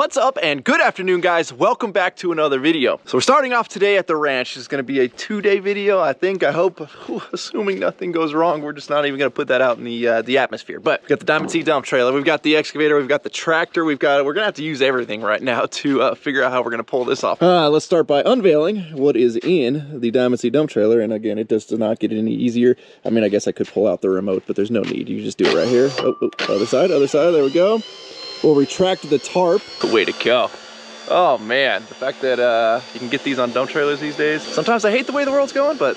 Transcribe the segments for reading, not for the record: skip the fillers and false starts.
What's up and good afternoon, guys. Welcome back to another video. So we're starting off today at the ranch. It's gonna be a 2-day video, I hope, assuming nothing goes wrong. We're just not even gonna put that out in the atmosphere. But we've got the Diamond C dump trailer, we've got the excavator, we've got the tractor, we're gonna have to use everything right now to figure out how we're gonna pull this off. Let's start by unveiling what is in the Diamond C dump trailer. And again, it does not get any easier. I mean, I guess I could pull out the remote, but there's no need. You just do it right here. Oh, other side, there we go. We'll retract the tarp. Way to go. Oh man, the fact that you can get these on dump trailers these days. Sometimes I hate the way the world's going, but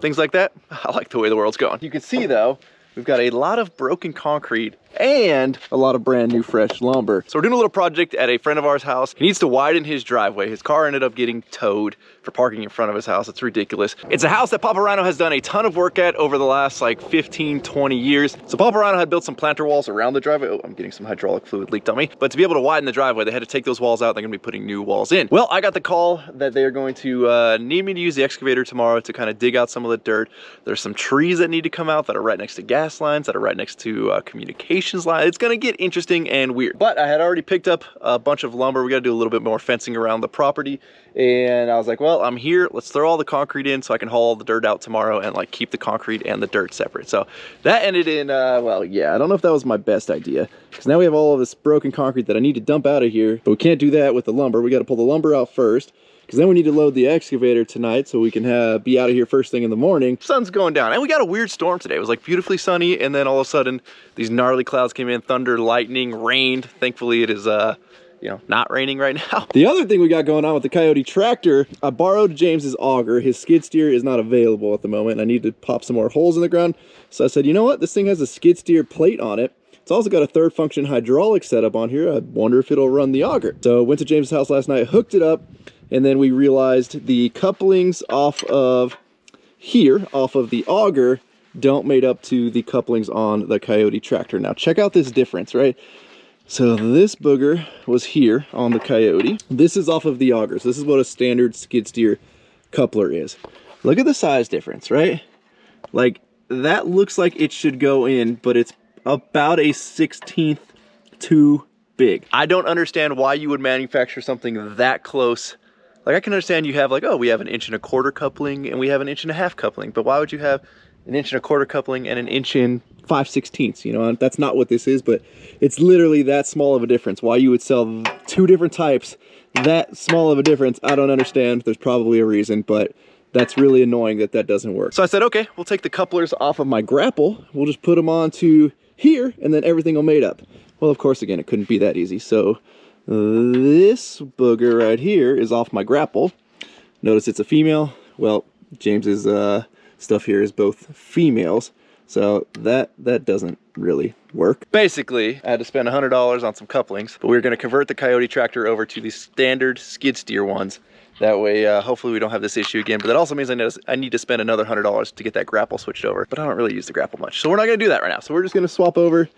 things like that, I like the way the world's going. You can see though, we've got a lot of broken concrete and a lot of brand new fresh lumber. So we're doing a little project at a friend of ours' house. He needs to widen his driveway. His car ended up getting towed for parking in front of his house. It's ridiculous. It's a house that HYPERLITE has done a ton of work at over the last like 15, 20 years. So HYPERLITE had built some planter walls around the driveway. Oh, I'm getting some hydraulic fluid leaked on me. But to be able to widen the driveway, they had to take those walls out. They're gonna be putting new walls in. Well, I got the call that they are going to need me to use the excavator tomorrow to kind of dig out some of the dirt. There's some trees that need to come out that are right next to gas lines, that are right next to communications lines. It's gonna get interesting and weird. But I had already picked up a bunch of lumber. We got to do a little bit more fencing around the property. And I was like, well, I'm here. Let's throw all the concrete in so I can haul all the dirt out tomorrow and like keep the concrete and the dirt separate. So that ended in, well, yeah, I don't know if that was my best idea, because now we have all of this broken concrete that I need to dump out of here, but we can't do that with the lumber. We got to pull the lumber out first, because then we need to load the excavator tonight so we can be out of here first thing in the morning. Sun's going down, and we got a weird storm today. It was like beautifully sunny, and then all of a sudden these gnarly clouds came in, thunder, lightning, rained. Thankfully it is you know, not raining right now. The other thing we got going on with the Coyote tractor, I borrowed James's auger. His skid steer is not available at the moment. I need to pop some more holes in the ground. So I said, you know what? This thing has a skid steer plate on it. It's also got a third function hydraulic setup on here. I wonder if it'll run the auger. So went to James's house last night, hooked it up, and then we realized the couplings off of here, off of the auger, don't mate up to the couplings on the Coyote tractor. Now check out this difference, right? So this booger was here on the Coyote. This is off of the augers. This is what a standard skid steer coupler is. Look at the size difference, right? Like, that looks like it should go in, but it's about a 1/16 too big. I don't understand why you would manufacture something that close. Like, I can understand you have like, oh, we have an 1¼ inch coupling and we have an 1½ inch coupling, but why would you have an 1¼ inch coupling and an 5/16 inch? You know, that's not what this is, but it's literally that small of a difference. Why you would sell two different types that small of a difference, I don't understand. There's probably a reason, but that's really annoying that that doesn't work. So I said, okay, we'll take the couplers off of my grapple. We'll just put them onto here and then everything will mate up. Well, of course, again, it couldn't be that easy. So this booger right here is off my grapple. Notice it's a female. Well, James's stuff here is both females. So that doesn't really work. Basically, I had to spend $100 on some couplings, but we were going to convert the Coyote tractor over to the standard skid steer ones. That way, hopefully we don't have this issue again. But that also means I need to spend another $100 to get that grapple switched over. But I don't really use the grapple much, so we're not going to do that right now. So we're just going to swap over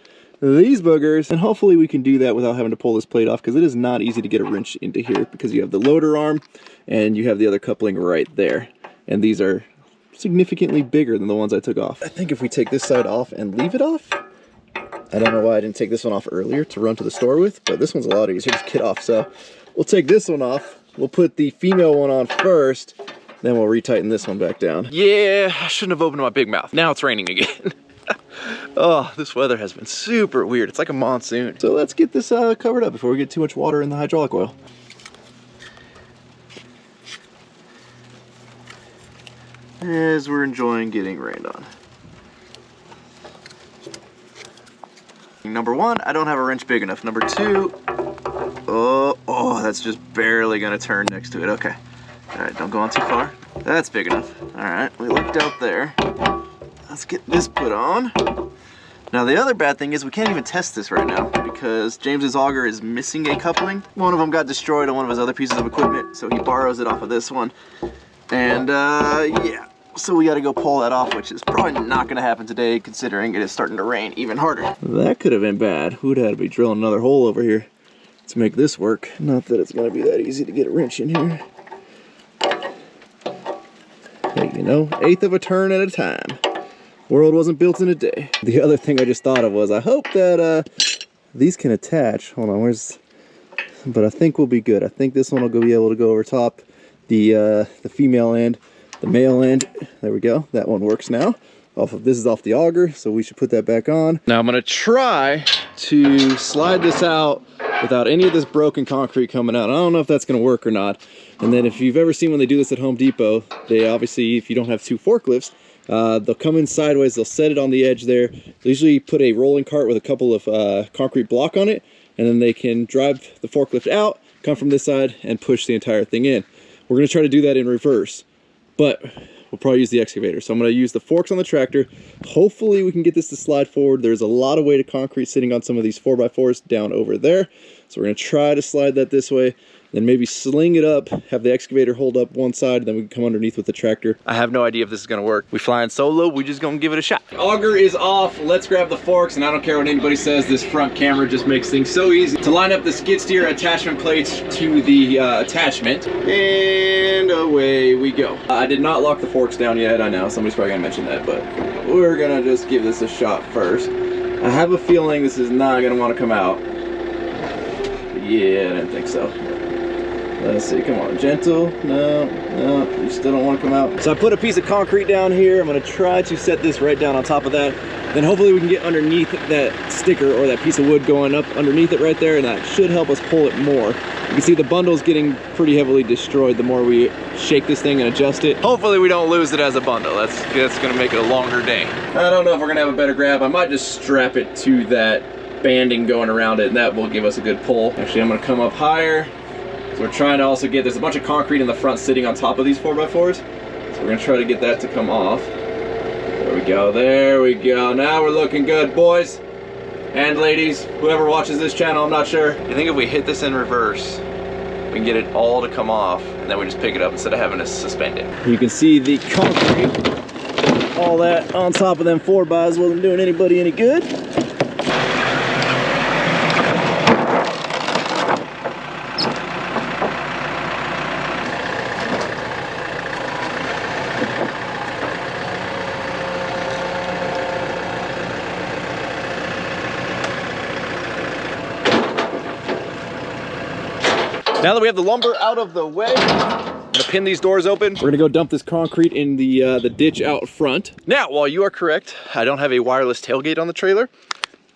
these boogers, and hopefully we can do that without having to pull this plate off, because it is not easy to get a wrench into here, because you have the loader arm and you have the other coupling right there. And these are significantly bigger than the ones I took off. I think if we take this side off and leave it off, I don't know why I didn't take this one off earlier to run to the store with, but this one's a lot easier to get off. So we'll take this one off. We'll put the female one on first, then we'll retighten this one back down. Yeah, I shouldn't have opened my big mouth. Now it's raining again. Oh, this weather has been super weird. It's like a monsoon. So let's get this covered up before we get too much water in the hydraulic oil. As we're enjoying getting rained on. Number one, I don't have a wrench big enough. Number two, oh, that's just barely gonna turn next to it. Okay, all right, don't go on too far. That's big enough. All right, we looked out there. Let's get this put on. Now the other bad thing is we can't even test this right now because James's auger is missing a coupling. One of them got destroyed on one of his other pieces of equipment, so he borrows it off of this one. And yeah, so we got to go pull that off, which is probably not going to happen today considering it is starting to rain even harder. That could have been bad. We'd have to be drilling another hole over here to make this work. Not that it's going to be that easy to get a wrench in here. Hey, you know, 1/8 of a turn at a time. World wasn't built in a day. The other thing I just thought of was I hope that these can attach. Hold on, where's but I think we'll be good. I think this one will be able to go over top the female end, the male end. There we go. That one works now. This is off the auger, so we should put that back on. Now I'm gonna try to slide this out without any of this broken concrete coming out. I don't know if that's gonna work or not. And then if you've ever seen when they do this at Home Depot, they obviously, if you don't have two forklifts, they'll come in sideways, they'll set it on the edge there. They usually put a rolling cart with a couple of concrete block on it, and then they can drive the forklift out, come from this side, and push the entire thing in. We're gonna try to do that in reverse, but we'll probably use the excavator. So I'm gonna use the forks on the tractor. Hopefully we can get this to slide forward. There's a lot of weight of concrete sitting on some of these 4x4s down over there. So we're gonna try to slide that this way, then maybe sling it up, have the excavator hold up one side, then we can come underneath with the tractor. I have no idea if this is gonna work. We flying solo, we just gonna give it a shot. Auger is off, let's grab the forks, and I don't care what anybody says, this front camera just makes things so easy to line up the skid steer attachment plates to the attachment, and away we go. I did not lock the forks down yet, I know, somebody's probably gonna mention that, but we're gonna just give this a shot first. I have a feeling this is not gonna wanna come out. Yeah, I didn't think so. Let's see, come on, gentle. No, you still don't want to come out. So I put a piece of concrete down here. I'm gonna try to set this right down on top of that. Then hopefully we can get underneath that sticker or that piece of wood going up underneath it right there, and that should help us pull it more. You can see the bundle's getting pretty heavily destroyed the more we shake this thing and adjust it. Hopefully we don't lose it as a bundle. That's gonna make it a longer day. I don't know if we're gonna have a better grab. I might just strap it to that banding going around it, and that will give us a good pull. Actually, I'm gonna come up higher. So we're trying to also get, there's a bunch of concrete in the front sitting on top of these 4x4s. So we're gonna try to get that to come off. There we go, there we go. Now we're looking good, boys and ladies, whoever watches this channel, I'm not sure. I think if we hit this in reverse, we can get it all to come off, and then we just pick it up instead of having to suspend it. You can see the concrete, all that on top of them 4x wasn't doing anybody any good. Now that we have the lumber out of the way, I'm gonna pin these doors open. We're gonna go dump this concrete in the ditch out front. Now, while you are correct, I don't have a wireless tailgate on the trailer.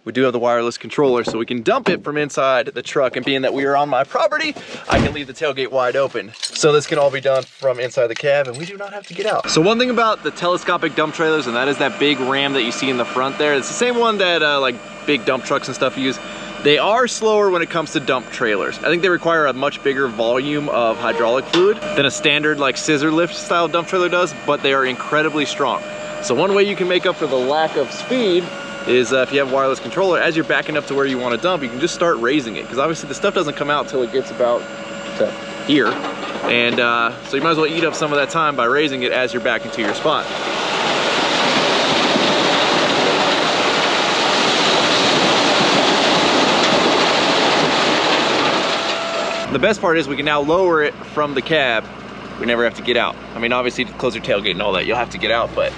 We do have the wireless controller, so we can dump it from inside the truck, and being that we are on my property, I can leave the tailgate wide open. So this can all be done from inside the cab, and we do not have to get out. So one thing about the telescopic dump trailers, and that is that big ram that you see in the front there. It's the same one that like big dump trucks and stuff use. They are slower when it comes to dump trailers. I think they require a much bigger volume of hydraulic fluid than a standard like scissor lift style dump trailer does, but they are incredibly strong. So one way you can make up for the lack of speed is if you have a wireless controller, as you're backing up to where you want to dump, you can just start raising it, because obviously the stuff doesn't come out till it gets about to here. And so you might as well eat up some of that time by raising it as you're backing to your spot. The best part is we can now lower it from the cab. We never have to get out. I mean, obviously to close your tailgate and all that, you'll have to get out, but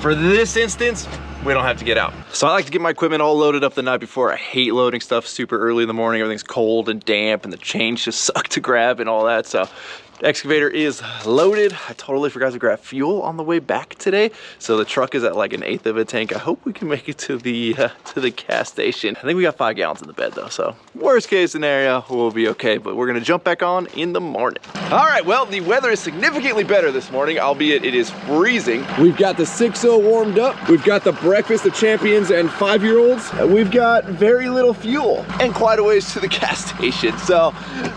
for this instance, we don't have to get out. So I like to get my equipment all loaded up the night before. I hate loading stuff super early in the morning. Everything's cold and damp and the chains just suck to grab and all that. So excavator is loaded. I totally forgot to grab fuel on the way back today, so the truck is at like 1/8 of a tank. I hope we can make it to the gas station. I think we got 5 gallons in the bed though, so worst case scenario, we'll be okay, but we're gonna jump back on in the morning. All right, well, the weather is significantly better this morning, albeit it is freezing. We've got the 6.0 warmed up. We've got the breakfast of champions and 5-year-olds. We've got very little fuel and quite a ways to the gas station. So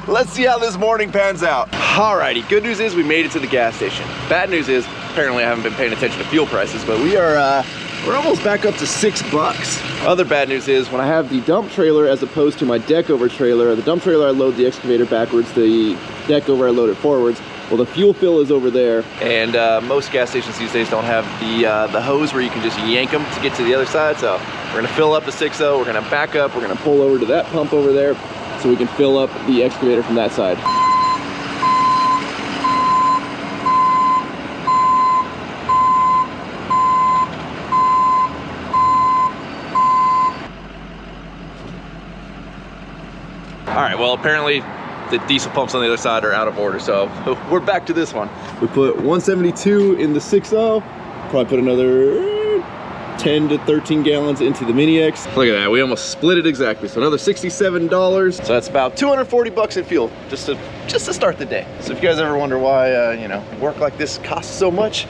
let's see how this morning pans out. Alrighty, good news is we made it to the gas station. Bad news is, apparently I haven't been paying attention to fuel prices, but we're almost back up to $6. Other bad news is when I have the dump trailer as opposed to my deck over trailer, the dump trailer I load the excavator backwards, the deck over I load it forwards. Well, the fuel fill is over there, and most gas stations these days don't have the hose where you can just yank them to get to the other side. So we're gonna fill up the 6.0, we're gonna back up, we're gonna pull over to that pump over there so we can fill up the excavator from that side. All right, well, apparently the diesel pumps on the other side are out of order, so we're back to this one. We put 172 in the 6.0, probably put another 10 to 13 gallons into the Mini X. Look at that, we almost split it exactly. So another $67. So that's about 240 bucks in fuel just to start the day. So if you guys ever wonder why, you know, work like this costs so much,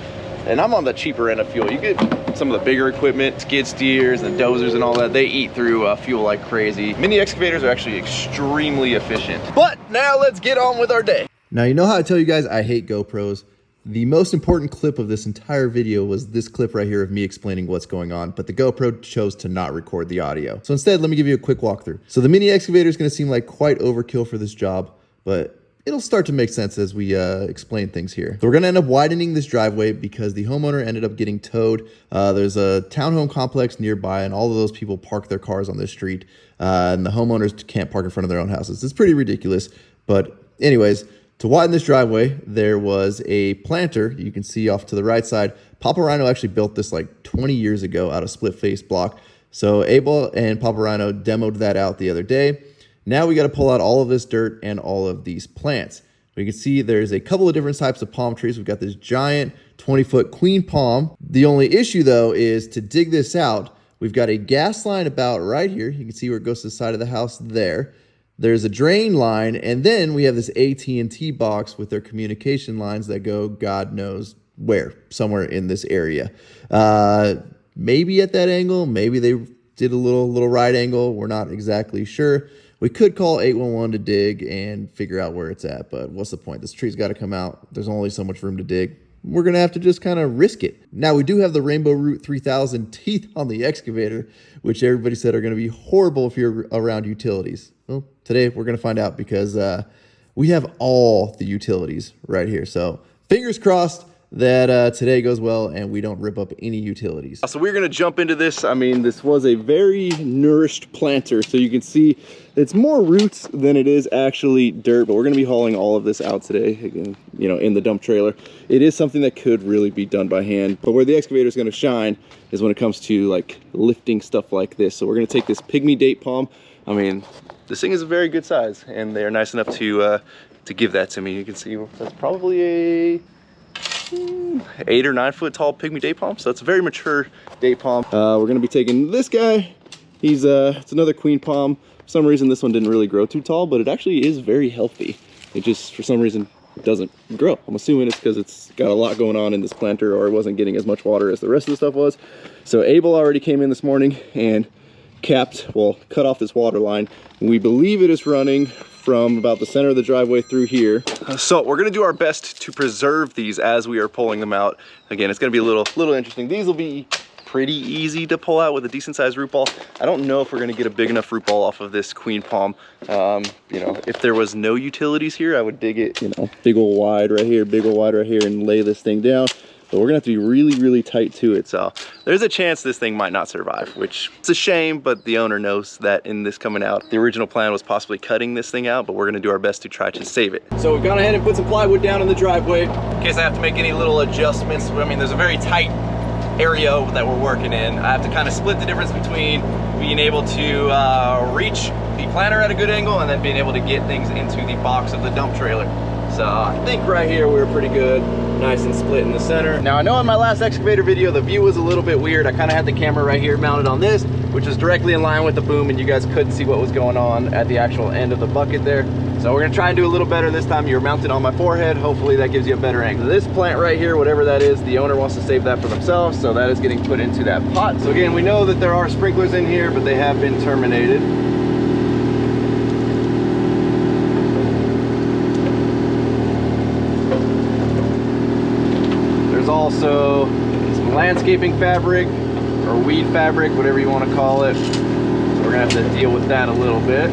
and I'm on the cheaper end of fuel. You get some of the bigger equipment, skid steers and dozers and all that, they eat through fuel like crazy. Mini excavators are actually extremely efficient. But now let's get on with our day. Now, you know how I tell you guys I hate GoPros? The most important clip of this entire video was this clip right here of me explaining what's going on, but the GoPro chose to not record the audio. So instead, let me give you a quick walkthrough. So the Mini excavator is going to seem like quite overkill for this job, but it'll start to make sense as we explain things here. So we're going to end up widening this driveway because the homeowner ended up getting towed. There's a townhome complex nearby, and all of those people park their cars on this street, and the homeowners can't park in front of their own houses. It's pretty ridiculous, but anyways, to widen this driveway, there was a planter you can see off to the right side. HYPERLITE actually built this like 20 years ago out of split face block. So Abel and HYPERLITE demoed that out the other day. Now we got to pull out all of this dirt and all of these plants. We can see there's a couple of different types of palm trees. We've got this giant 20-foot queen palm. The only issue though is to dig this out, we've got a gas line about right here. You can see where it goes to the side of the house there. There's a drain line, and then we have this AT&T box with their communication lines that go God knows where, somewhere in this area. Maybe at that angle, maybe they did a little right angle. We're not exactly sure. We could call 811 to dig and figure out where it's at, but what's the point? This tree's got to come out. There's only so much room to dig. We're going to have to just kind of risk it. Now, we do have the Rainbow Root 3000 teeth on the excavator, which everybody said are going to be horrible if you're around utilities. Well, today we're going to find out because we have all the utilities right here. So fingers crossed that today goes well and we don't rip up any utilities. So we're going to jump into this. I mean, this was a very nourished planter. So you can see it's more roots than it is actually dirt, but we're going to be hauling all of this out today, again, you know, in the dump trailer. It is something that could really be done by hand, but where the excavator is going to shine is when it comes to like lifting stuff like this. So we're going to take this pygmy date palm. I mean, this thing is a very good size and they're nice enough to give that to me. You can see that's probably a 8 or 9 foot tall pygmy date palm. So that's a very mature date palm. We're going to be taking this guy. He's it's another queen palm. For some reason this one didn't really grow too tall, but it actually is very healthy. It just for some reason doesn't grow. I'm assuming it's because it's got a lot going on in this planter, or it wasn't getting as much water as the rest of the stuff was. So Abel already came in this morning and cut off this water line. We believe it is running from about the center of the driveway through here. So we're gonna do our best to preserve these as we are pulling them out. Again, it's gonna be a little interesting. These will be pretty easy to pull out with a decent sized root ball. I don't know if we're gonna get a big enough root ball off of this queen palm. You know, if there was no utilities here, I would dig it, you know, big ol' wide right here, big ol' wide right here, and lay this thing down. But we're gonna have to be really tight to it. So there's a chance this thing might not survive, which is a shame, but the owner knows that in this coming out, the original plan was possibly cutting this thing out, but we're gonna do our best to try to save it. So we've gone ahead and put some plywood down in the driveway in case I have to make any little adjustments. I mean, there's a very tight area that we're working in. I have to kind of split the difference between being able to reach the planter at a good angle and then being able to get things into the box of the dump trailer. So I think right here we're pretty good, nice and split in the center. Now I know in my last excavator video the view was a little bit weird. I kind of had the camera right here mounted on this, which is directly in line with the boom, and you guys couldn't see what was going on at the actual end of the bucket there. So we're gonna try and do a little better this time. You're mounted on my forehead. Hopefully that gives you a better angle. This plant right here, whatever that is, the owner wants to save that for themselves, so that is getting put into that pot. So again, we know that there are sprinklers in here, but they have been terminated. Also some landscaping fabric or weed fabric, whatever you want to call it. So we're gonna have to deal with that a little bit.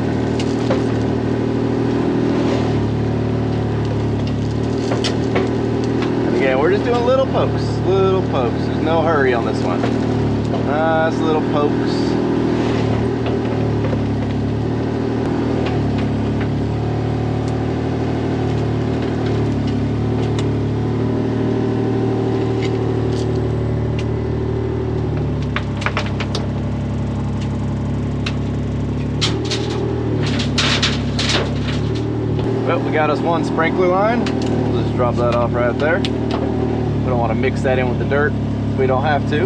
And again, we're just doing little pokes. There's no hurry on this one. Nice little pokes. Well, we got us one sprinkler line. We'll just drop that off right there. We don't want to mix that in with the dirt. We don't have to.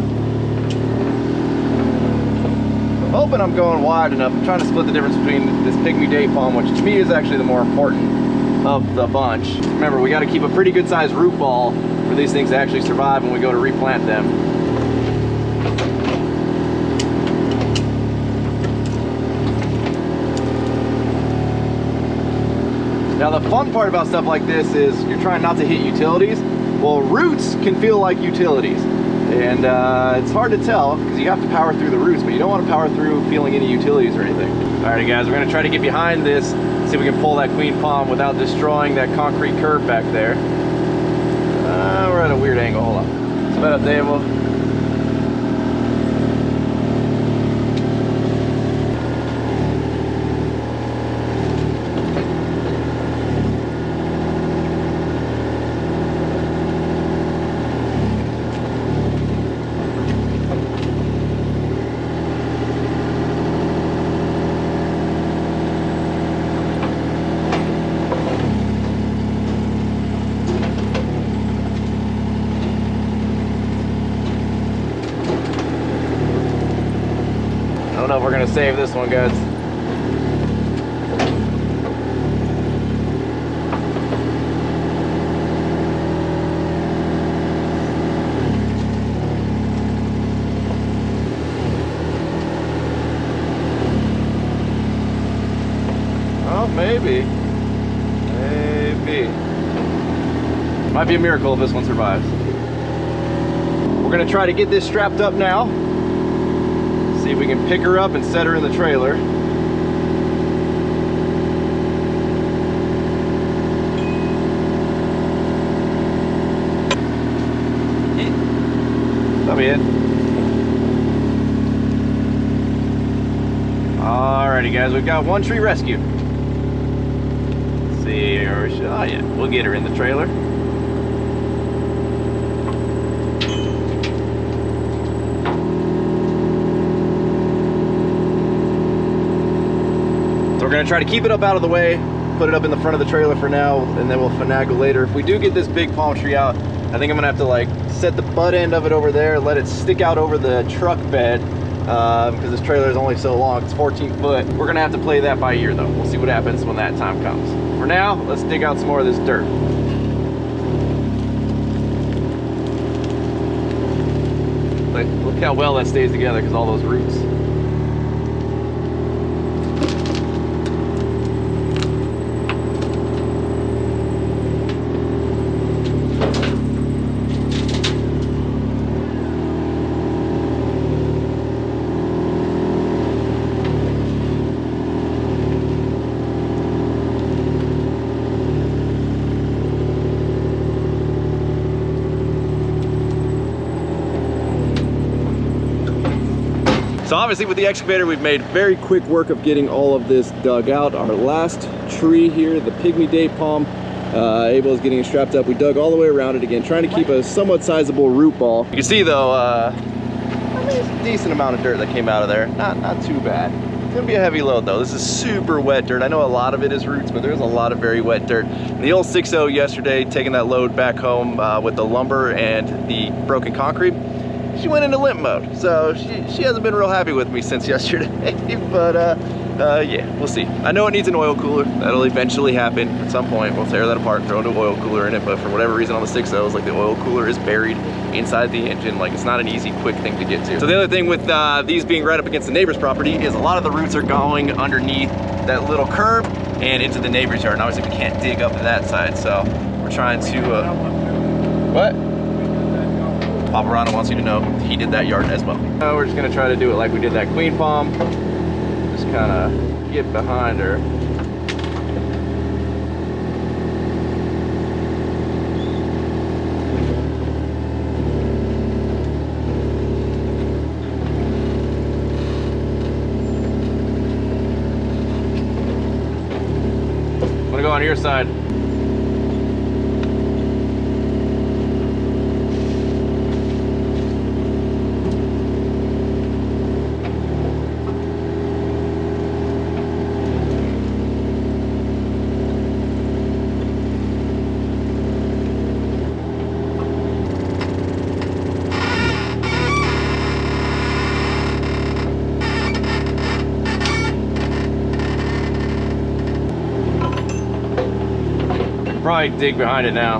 I'm hoping I'm going wide enough. I'm trying to split the difference between this pygmy date palm, which to me is actually the more important of the bunch. Remember, we got to keep a pretty good sized root ball for these things to actually survive when we go to replant them. Now the fun part about stuff like this is you're trying not to hit utilities. Well, roots can feel like utilities. And it's hard to tell because you have to power through the roots, but you don't want to power through feeling any utilities or anything. Alrighty guys, we're gonna try to get behind this, see if we can pull that queen palm without destroying that concrete curb back there. We're at a weird angle, hold on. Sped up table. I don't know if we're gonna save this one, guys. Oh, maybe. Maybe. Might be a miracle if this one survives. We're gonna try to get this strapped up now. See if we can pick her up and set her in the trailer. That'll be it. Alrighty guys, we've got one tree rescued. Let's see here, oh yeah, we'll get her in the trailer. We're gonna try to keep it up out of the way, put it up in the front of the trailer for now, and then we'll finagle later. If we do get this big palm tree out, I think I'm gonna have to like set the butt end of it over there, let it stick out over the truck bed, because this trailer is only so long, it's 14 foot. We're gonna have to play that by ear though. We'll see what happens when that time comes. For now, let's dig out some more of this dirt. Look how well that stays together because all those roots. So obviously with the excavator, we've made very quick work of getting all of this dug out. Our last tree here, the pygmy date palm, Abel is getting it strapped up. We dug all the way around it again, trying to keep a somewhat sizable root ball. You can see though, I mean, it's a decent amount of dirt that came out of there. Not too bad. It's gonna be a heavy load though. This is super wet dirt. I know a lot of it is roots, but there's a lot of very wet dirt. And the old 6.0 yesterday, taking that load back home with the lumber and the broken concrete, she went into limp mode. So she hasn't been real happy with me since yesterday, but yeah, we'll see. I know it needs an oil cooler. That'll eventually happen at some point. We'll tear that apart, throw an oil cooler in it, but for whatever reason on the 6.0s, like the oil cooler is buried inside the engine. Like it's not an easy, quick thing to get to. So the other thing with these being right up against the neighbor's property is a lot of the roots are going underneath that little curb and into the neighbor's yard. And obviously we can't dig up to that side, so we're trying to, what? Paparano wants you to know he did that yard as well. We're just gonna try to do it like we did that queen palm. Just kind of get behind her. I'm gonna go on your side. Should probably dig behind it now.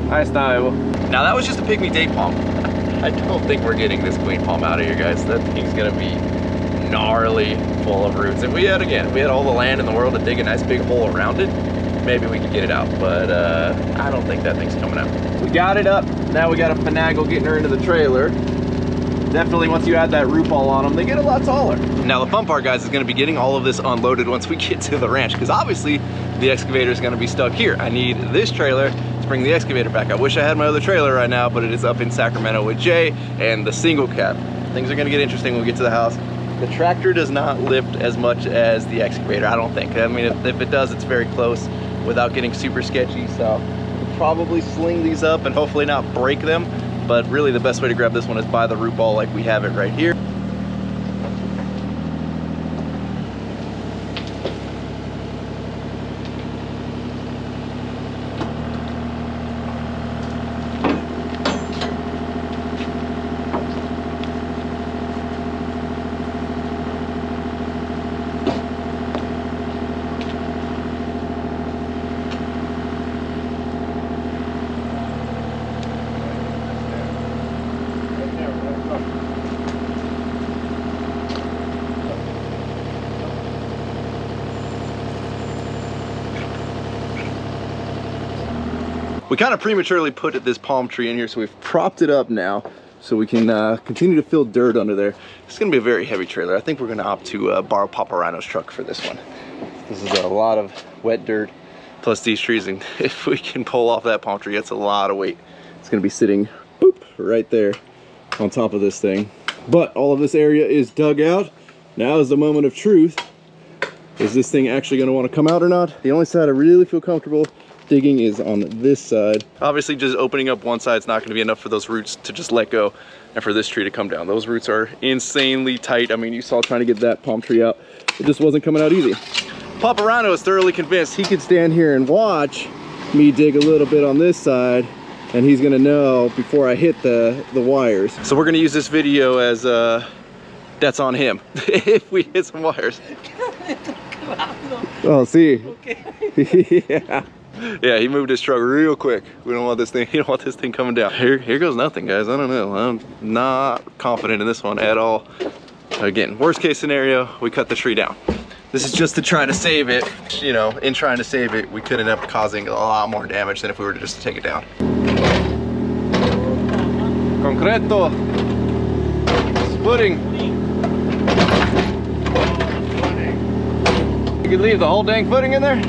Nice dive. Now that was just a pygmy date palm. I don't think we're getting this queen palm out of here, guys. That thing's gonna be gnarly, full of roots. If we had all the land in the world to dig a nice big hole around it, maybe we could get it out, but I don't think that thing's coming out. We got it up. Now we got to finagle getting her into the trailer. Definitely once you add that root ball on them, they get a lot taller. Now the fun part, guys, is going to be getting all of this unloaded once we get to the ranch, because obviously the excavator is going to be stuck here. I need this trailer to bring the excavator back. I wish I had my other trailer right now, but it is up in Sacramento with Jay and the single cab. Things are going to get interesting when we get to the house. The tractor does not lift as much as the excavator, I don't think. I mean, if it does, it's very close without getting super sketchy. So we'll probably sling these up and hopefully not break them. But really the best way to grab this one is by the root ball like we have it right here. We kind of prematurely put this palm tree in here, so we've propped it up now so we can continue to fill dirt under there. It's gonna be a very heavy trailer. I think we're gonna opt to borrow Papa Rhino's truck for this one. This is a lot of wet dirt plus these trees, and if we can pull off that palm tree, that's a lot of weight. It's gonna be sitting boop right there on top of this thing. But all of this area is dug out. Now is the moment of truth. Is this thing actually gonna wanna come out or not? The only side I really feel comfortable digging is on this side. Obviously just opening up one side is not going to be enough for those roots to just let go and for this tree to come down. Those roots are insanely tight. I mean, you saw trying to get that palm tree out, it just wasn't coming out easy. Papa Rhino is thoroughly convinced he could stand here and watch me dig a little bit on this side, and he's gonna know before I hit the wires. So we're gonna use this video as that's on him if we hit some wires. Oh, see. Okay. Yeah. Yeah, he moved his truck real quick. We don't want this thing, you don't want this thing coming down. Here goes nothing, guys. I don't know. I'm not confident in this one at all. Again, worst case scenario, we cut the tree down. This is just to try to save it. You know, in trying to save it, we could end up causing a lot more damage than if we were to just take it down. Concreto. Footing. You could leave the whole dang footing in there?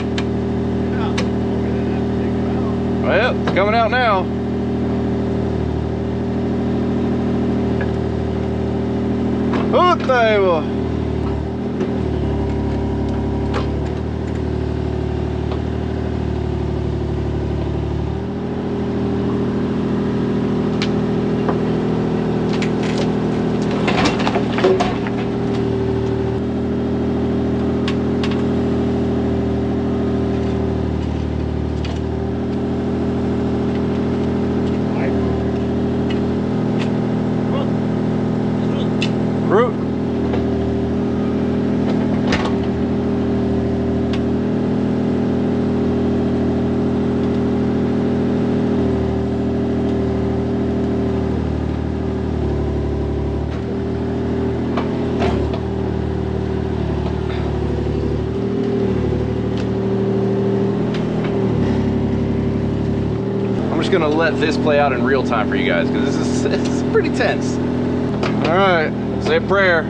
Well, it's coming out now. Gonna let this play out in real time for you guys, because this is pretty tense. All right, say a prayer.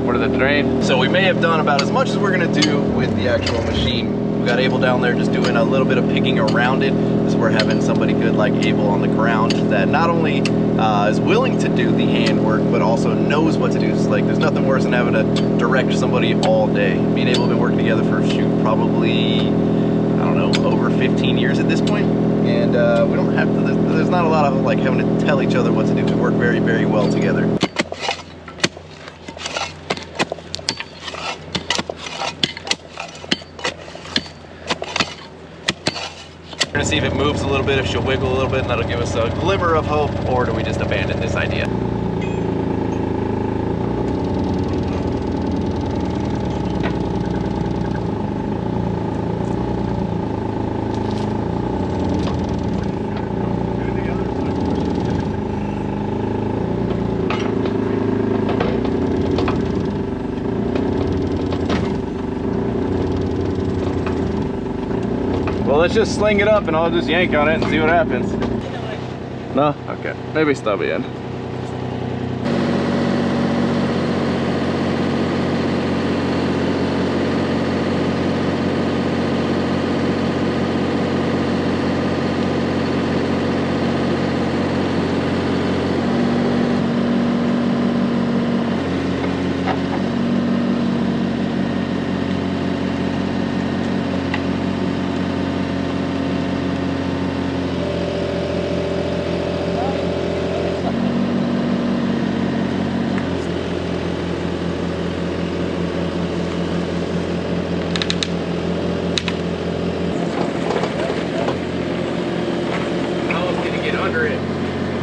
For the drain. So we may have done about as much as we're gonna do with the actual machine We got Abel down there just doing a little bit of pigging around it. So we're having somebody good like Abel on the ground that not only is willing to do the handwork, but also knows what to do. It's like there's nothing worse than having to direct somebody all day. Me and Abel have been working together for probably, I don't know, over 15 years at this point. And we don't have to, there's not a lot of like having to tell each other what to do. We work very, very well together. We're gonna see if it moves a little bit, if she'll wiggle a little bit, and that'll give us a glimmer of hope, or do we just abandon this idea? Well, let's just sling it up and I'll just yank on it and see what happens. No? Okay. Maybe stubby end.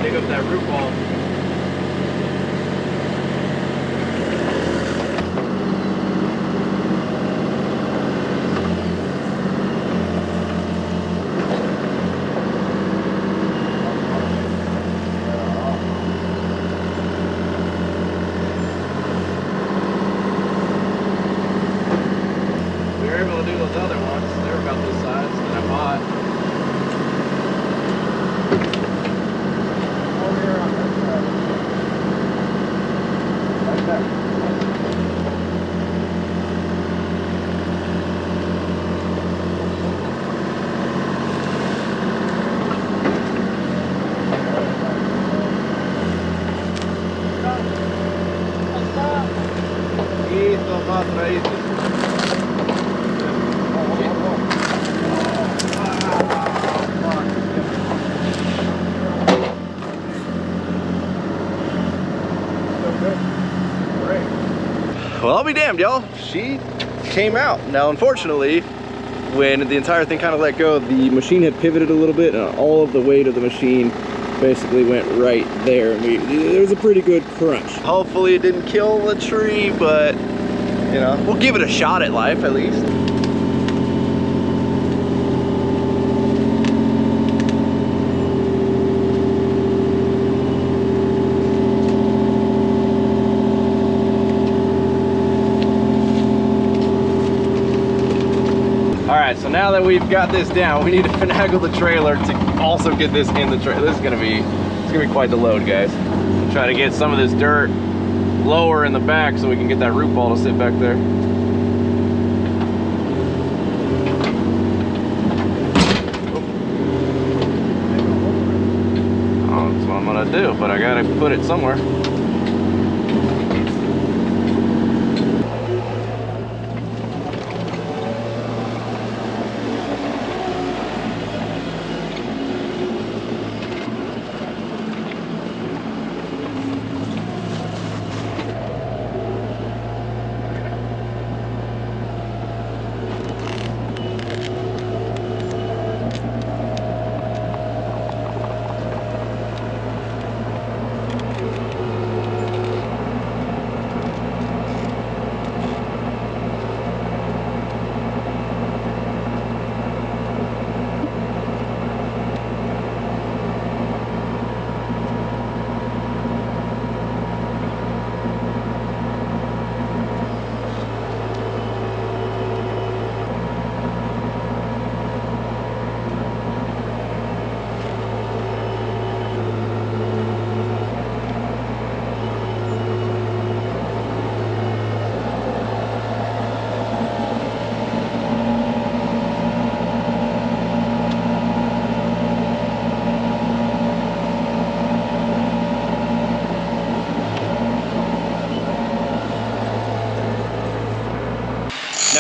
Dig up that root ball. We were able to do those other ones. They were about this size that I bought. Well, I'll be damned, y'all. She came out. Now, unfortunately, when the entire thing kind of let go, the machine had pivoted a little bit, and all of the weight of the machine basically went right there. And there was a pretty good crunch. Hopefully, it didn't kill the tree, but you know, we'll give it a shot at life at least. Alright, so now that we've got this down, we need to finagle the trailer to also get this in the trailer. This is gonna be quite the load, guys. Try to get some of this dirt lower in the back so we can get that root ball to sit back there. Oh, that's what I'm gonna do, but I gotta put it somewhere.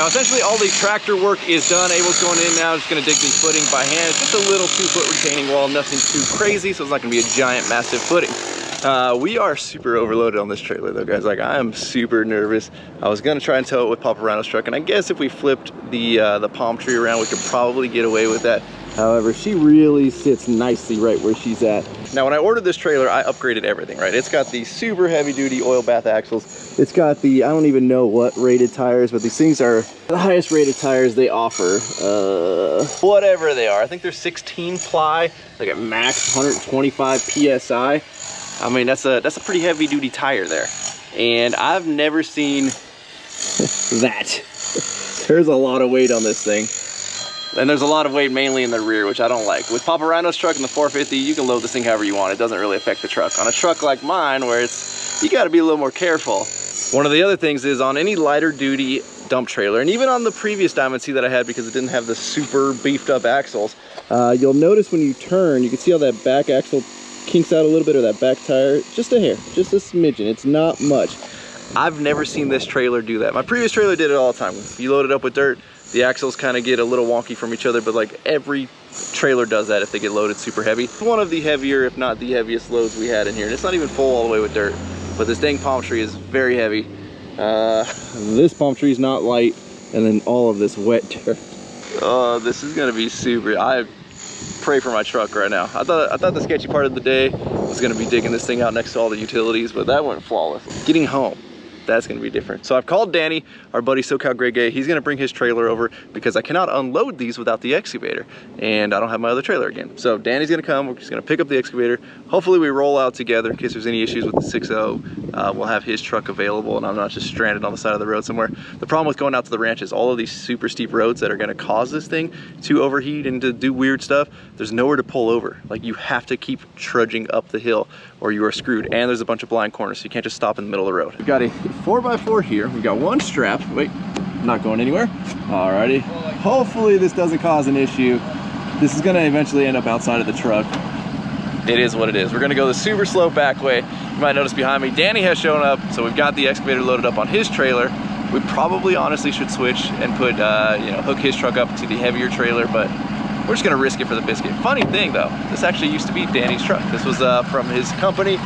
Now essentially all the tractor work is done. Abel's going in now, just gonna dig these footings by hand. It's just a little 2-foot retaining wall, nothing too crazy, so it's not gonna be a giant, massive footing. We are super overloaded on this trailer though, guys. Like, I am super nervous. I was gonna try and tow it with Papa Rhino's truck, and I guess if we flipped the palm tree around, we could probably get away with that. However, she really sits nicely right where she's at. Now, when I ordered this trailer, I upgraded everything, right? It's got the super heavy duty oil bath axles. It's got the, I don't even know what rated tires, but these things are the highest rated tires they offer. Whatever they are. I think they're 16 ply, like at max 125 PSI. I mean, that's a pretty heavy duty tire there. And I've never seen that. There's a lot of weight on this thing. And there's a lot of weight mainly in the rear, which I don't like. With Papa Rhino's truck and the 450, you can load this thing however you want. It doesn't really affect the truck. On a truck like mine, where you gotta be a little more careful. One of the other things is on any lighter duty dump trailer, and even on the previous Diamond C that I had because it didn't have the super beefed up axles, you'll notice when you turn, you can see how that back axle kinks out a little bit, or that back tire, just a hair, just a smidgen. It's not much. I've never seen this trailer do that. My previous trailer did it all the time. If you load it up with dirt, the axles kind of get a little wonky from each other, but like every trailer does that if they get loaded super heavy. It's one of the heavier, if not the heaviest loads we had in here. And it's not even full all the way with dirt, but this dang palm tree is very heavy. This palm tree is not light, and then all of this wet dirt. Oh, this is gonna be super. I pray for my truck right now. I thought the sketchy part of the day was gonna be digging this thing out next to all the utilities, but that went flawless. Getting home, that's gonna be different. So I've called Danny, our buddy SoCal Grey Gay. He's gonna bring his trailer over because I cannot unload these without the excavator, and I don't have my other trailer again. So Danny's gonna come, we're just gonna pick up the excavator. Hopefully we roll out together in case there's any issues with the 6.0. We'll have his truck available and I'm not just stranded on the side of the road somewhere. The problem with going out to the ranch is all of these super steep roads that are gonna cause this thing to overheat and to do weird stuff. There's nowhere to pull over. Like, you have to keep trudging up the hill or you are screwed. And there's a bunch of blind corners, so you can't just stop in the middle of the road. We've got a 4x4 here. We've got one strap. Wait, not going anywhere. Alrighty. Hopefully this doesn't cause an issue. This is gonna eventually end up outside of the truck. It is what it is. We're gonna go the super slow back way. You might notice behind me, Danny has shown up, so we've got the excavator loaded up on his trailer. We probably honestly should switch and put, hook his truck up to the heavier trailer, but we're just gonna risk it for the biscuit. Funny thing though, this actually used to be Danny's truck. This was from his company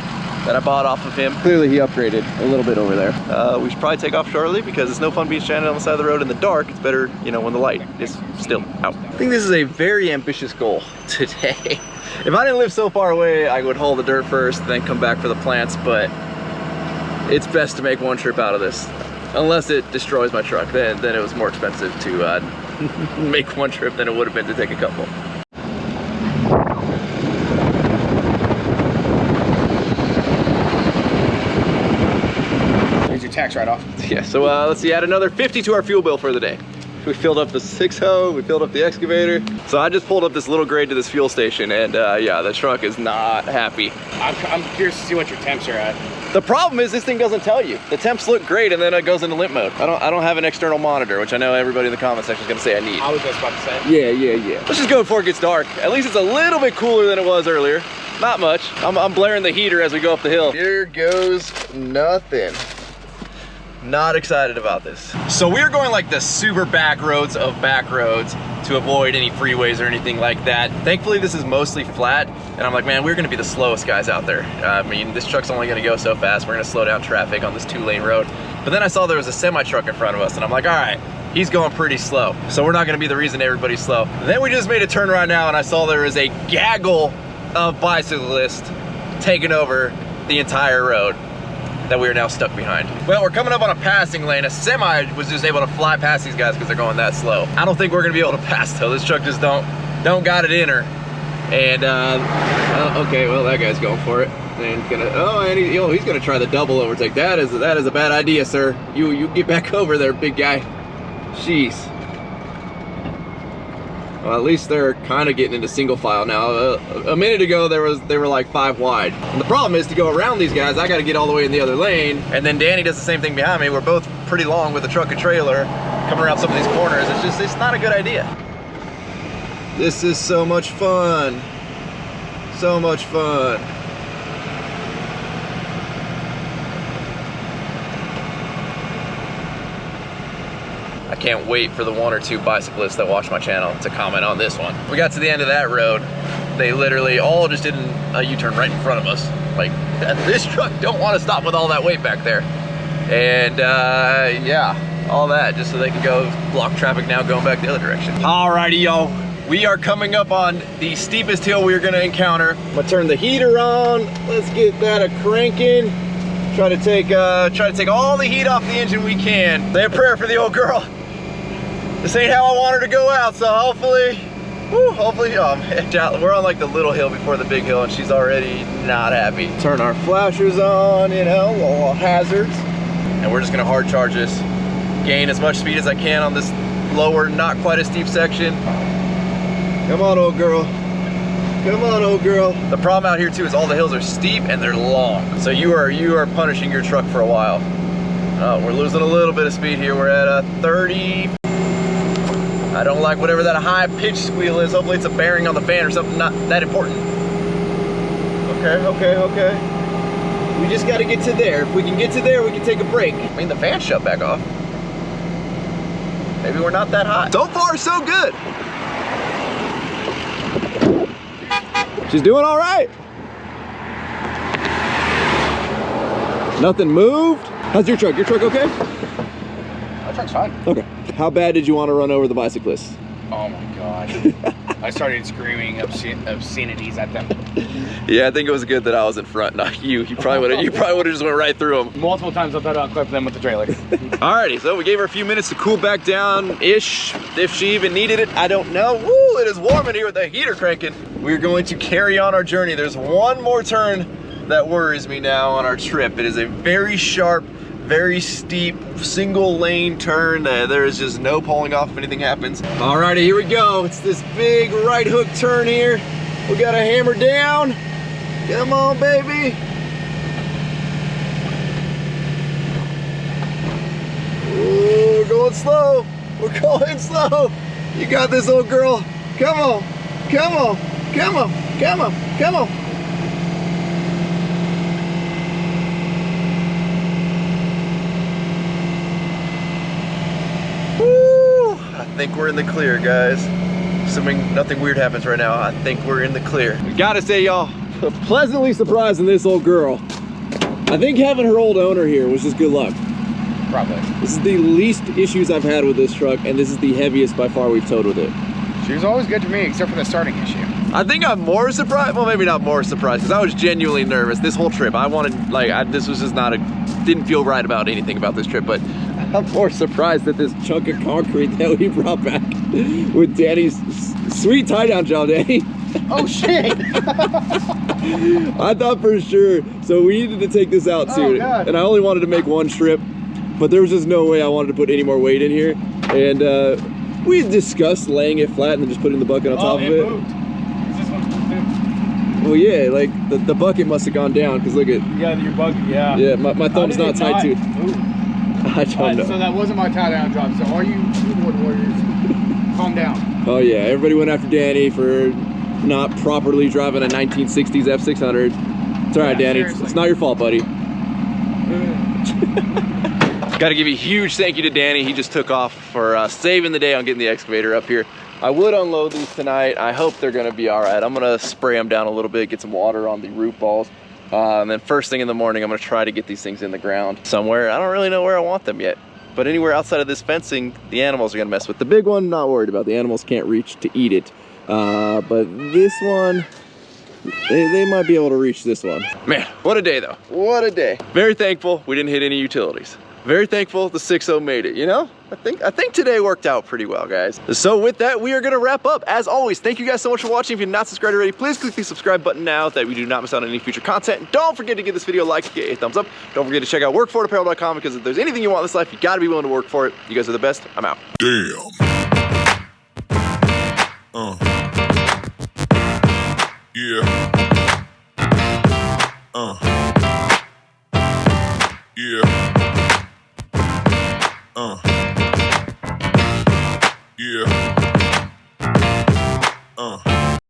that I bought off of him. Clearly he upgraded a little bit over there. We should probably take off shortly because it's no fun being stranded on the side of the road in the dark. It's better, when the light is still out. I think this is a very ambitious goal today. If I didn't live so far away, I would haul the dirt first, then come back for the plants, but it's best to make one trip out of this. Unless it destroys my truck, then it was more expensive to make one trip than it would have been to take a couple. Here's your tax write-off. Yeah, so let's see, add another 50 to our fuel bill for the day. We filled up the 6.0, we filled up the excavator. So I just pulled up this little grade to this fuel station, and yeah, the truck is not happy. I'm curious to see what your temps are at. The problem is this thing doesn't tell you. The temps look great and then it goes into limp mode. I don't have an external monitor, which I know everybody in the comment section is gonna say I need. I was just about to say. Yeah. Let's just go before it gets dark. At least it's a little bit cooler than it was earlier. Not much. I'm blaring the heater as we go up the hill. Here goes nothing. Not excited about this. So we're going like the super back roads of back roads to avoid any freeways or anything like that. Thankfully this is mostly flat, and I'm like, man, we're gonna be the slowest guys out there. I mean, this truck's only gonna go so fast. We're gonna slow down traffic on this 2-lane road. But then I saw there was a semi truck in front of us, and I'm like, all right, he's going pretty slow. So we're not gonna be the reason everybody's slow. Then we just made a turn right now, and I saw there was a gaggle of bicyclists taking over the entire road that we are now stuck behind. Well, we're coming up on a passing lane. A semi was just able to fly past these guys because they're going that slow. I don't think we're gonna be able to pass though. This truck just don't got it in her. And okay, well that guy's going for it. And he's gonna try the double overtake. That is a bad idea, sir. You get back over there, big guy. Jeez. Well, at least they're kind of getting into single file now. A minute ago, they were like 5 wide. And the problem is to go around these guys, I got to get all the way in the other lane. And then Danny does the same thing behind me. We're both pretty long with a truck and trailer coming around some of these corners. It's not a good idea. This is so much fun. So much fun. I I can't wait for the 1 or 2 bicyclists that watch my channel to comment on this one. We got to the end of that road. They literally all just did a U-turn right in front of us. Like, this truck don't want to stop with all that weight back there. And yeah, all that just so they can go block traffic now going back the other direction. Alrighty, y'all. We are coming up on the steepest hill we're gonna encounter. I'm gonna turn the heater on. Let's get that a-cranking. Try to take all the heat off the engine we can. Say a prayer for the old girl. This ain't how I want her to go out, so hopefully, oh man, we're on like the little hill before the big hill and she's already not happy. Turn our flashers on, you know, little hazards. And we're just gonna hard charge this. Gain as much speed as I can on this lower, not quite as steep section. Come on, old girl. Come on, old girl. The problem out here too is all the hills are steep and they're long. So you are punishing your truck for a while. Oh, we're losing a little bit of speed here. We're at 30. I don't like whatever that high pitch squeal is. Hopefully it's a bearing on the fan or something not that important. Okay. We just gotta get to there. If we can get to there, we can take a break. I mean, the fan shut back off. Maybe we're not that hot. So far, so good. She's doing all right. Nothing moved. How's your truck? Your truck okay? My truck's fine. Okay. How bad did you want to run over the bicyclists? Oh my god. I started screaming obscenities at them. Yeah, I think it was good that I was in front, not you. You probably would have just went right through them. Multiple times I thought I'd clip them with the trailer. Alrighty, so we gave her a few minutes to cool back down-ish. If she even needed it, I don't know. Woo, it is warm in here with the heater cranking. We're going to carry on our journey. There's one more turn that worries me now on our trip. It is a very sharp, very steep, single lane turn. There is just no pulling off if anything happens. Alrighty, here we go. It's this big right hook turn here. We gotta hammer down. Come on, baby. Ooh, we're going slow. We're going slow. You got this, old girl. Come on, come on, come on, come on, come on. Woo! I think we're in the clear, guys. Assuming nothing weird happens right now, I think we're in the clear. We gotta say, y'all, pleasantly surprised in this old girl. I think having her old owner here was just good luck. Probably. This is the least issues I've had with this truck, and this is the heaviest by far we've towed with it. She was always good to me, except for the starting issue. I think I'm more surprised, well, maybe not more surprised, because I was genuinely nervous this whole trip. I wanted, like, this was just not didn't feel right about anything about this trip, but I'm more surprised at this chunk of concrete that we brought back with Danny's sweet tie-down job, Danny. Oh shit! I thought for sure, so we needed to take this out soon, and I only wanted to make one trip, but there was just no way I wanted to put any more weight in here, and we discussed laying it flat and then just putting the bucket on top of it. Moved. This one moved. Well, yeah, like the bucket must have gone down, because look at... Yeah, your bucket, yeah. Yeah, my thumb's not tied to it. I don't know. So that wasn't my tie-down job. So all you keyboard warriors, calm down. Oh yeah, everybody went after Danny for not properly driving a 1960s F600. It's all right, Danny. It's not your fault, buddy. Got to give a huge thank you to Danny. He just took off for saving the day on getting the excavator up here. I would unload these tonight. I hope they're gonna be all right. I'm gonna spray them down a little bit, get some water on the root balls. And then first thing in the morning, I'm gonna try to get these things in the ground somewhere. I don't really know where I want them yet, but anywhere outside of this fencing, the animals are gonna mess with. The big one, not worried about. The animals can't reach to eat it. But this one, they might be able to reach this one. Man, what a day though. What a day. Very thankful we didn't hit any utilities. Very thankful the 6.0 made it, you know? I think today worked out pretty well, guys. So with that, we are gonna wrap up. As always, thank you guys so much for watching. If you're not subscribed already, please click the subscribe button now so that we do not miss out on any future content. And don't forget to give this video a like, get a thumbs up. Don't forget to check out workforitapparel.com, because if there's anything you want in this life, you gotta be willing to work for it. You guys are the best. I'm out. Damn. Yeah. Yeah.